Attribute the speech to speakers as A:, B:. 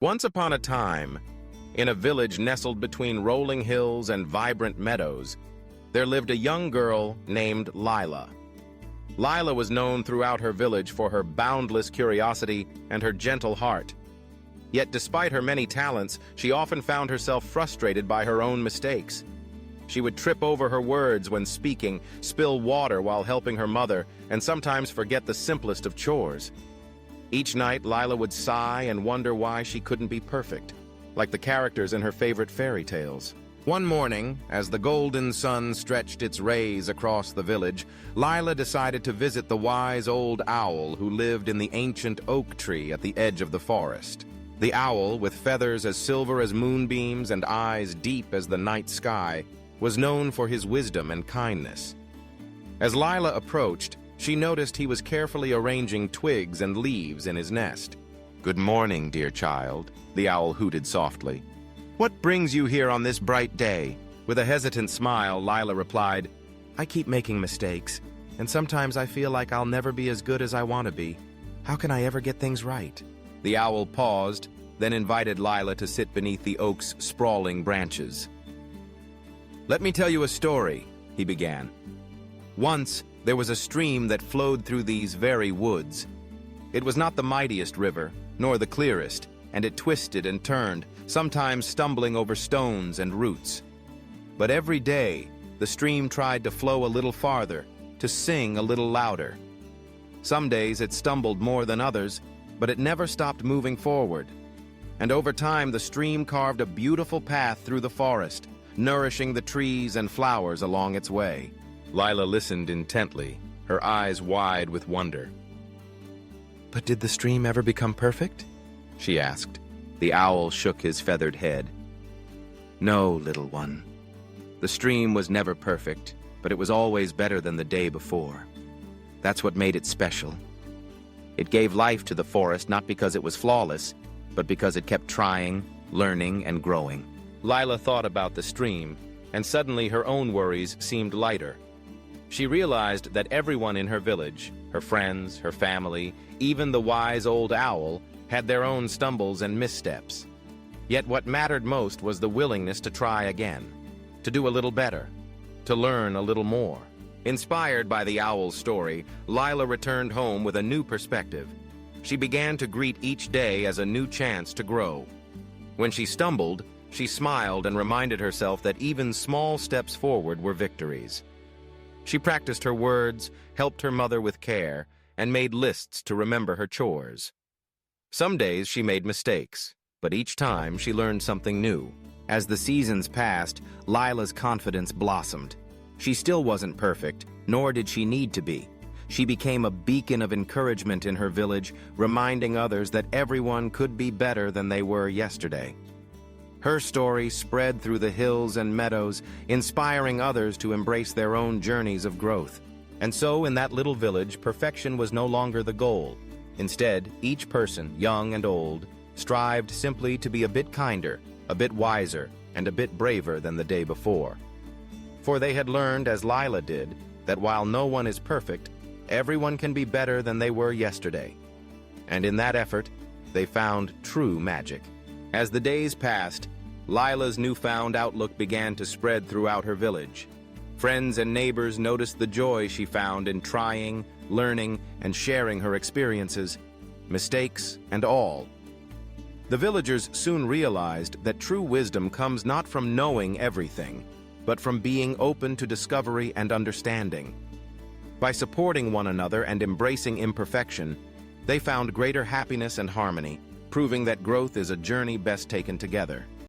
A: Once upon a time, in a village nestled between rolling hills and vibrant meadows, there lived a young girl named Lila. Lila was known throughout her village for her boundless curiosity and her gentle heart. Yet despite her many talents, she often found herself frustrated by her own mistakes. She would trip over her words when speaking, spill water while helping her mother, and sometimes forget the simplest of chores. Each night, Lila would sigh and wonder why she couldn't be perfect, like the characters in her favorite fairy tales. One morning, as the golden sun stretched its rays across the village, Lila decided to visit the wise old owl who lived in the ancient oak tree at the edge of the forest. The owl, with feathers as silver as moonbeams and eyes deep as the night sky, was known for his wisdom and kindness. As Lila approached, she noticed he was carefully arranging twigs and leaves in his nest. "Good morning, dear child," the owl hooted softly. "What brings you here on this bright day?" With a hesitant smile, Lila replied, "I keep making mistakes, and sometimes I feel like I'll never be as good as I want to be. How can I ever get things right?" The owl paused, then invited Lila to sit beneath the oak's sprawling branches. "Let me tell you a story," he began. "Once, there was a stream that flowed through these very woods. It was not the mightiest river, nor the clearest, and it twisted and turned, sometimes stumbling over stones and roots. But every day, the stream tried to flow a little farther, to sing a little louder. Some days it stumbled more than others, but it never stopped moving forward. And over time, the stream carved a beautiful path through the forest, nourishing the trees and flowers along its way." Lila listened intently, her eyes wide with wonder. "But did the stream ever become perfect?" she asked. The owl shook his feathered head. "No, little one. The stream was never perfect, but it was always better than the day before. That's what made it special. It gave life to the forest not because it was flawless, but because it kept trying, learning, and growing." Lila thought about the stream, and suddenly her own worries seemed lighter. She realized that everyone in her village, her friends, her family, even the wise old owl, had their own stumbles and missteps. Yet what mattered most was the willingness to try again, to do a little better, to learn a little more. Inspired by the owl's story, Lila returned home with a new perspective. She began to greet each day as a new chance to grow. When she stumbled, she smiled and reminded herself that even small steps forward were victories. She practiced her words, helped her mother with care, and made lists to remember her chores. Some days she made mistakes, but each time she learned something new. As the seasons passed, Lila's confidence blossomed. She still wasn't perfect, nor did she need to be. She became a beacon of encouragement in her village, reminding others that everyone could be better than they were yesterday. Her story spread through the hills and meadows, inspiring others to embrace their own journeys of growth. And so, in that little village, perfection was no longer the goal. Instead, each person, young and old, strived simply to be a bit kinder, a bit wiser, and a bit braver than the day before. For they had learned, as Lila did, that while no one is perfect, everyone can be better than they were yesterday. And in that effort, they found true magic. As the days passed, Lila's newfound outlook began to spread throughout her village. Friends and neighbors noticed the joy she found in trying, learning, and sharing her experiences, mistakes and all. The villagers soon realized that true wisdom comes not from knowing everything, but from being open to discovery and understanding. By supporting one another and embracing imperfection, they found greater happiness and harmony, proving that growth is a journey best taken together.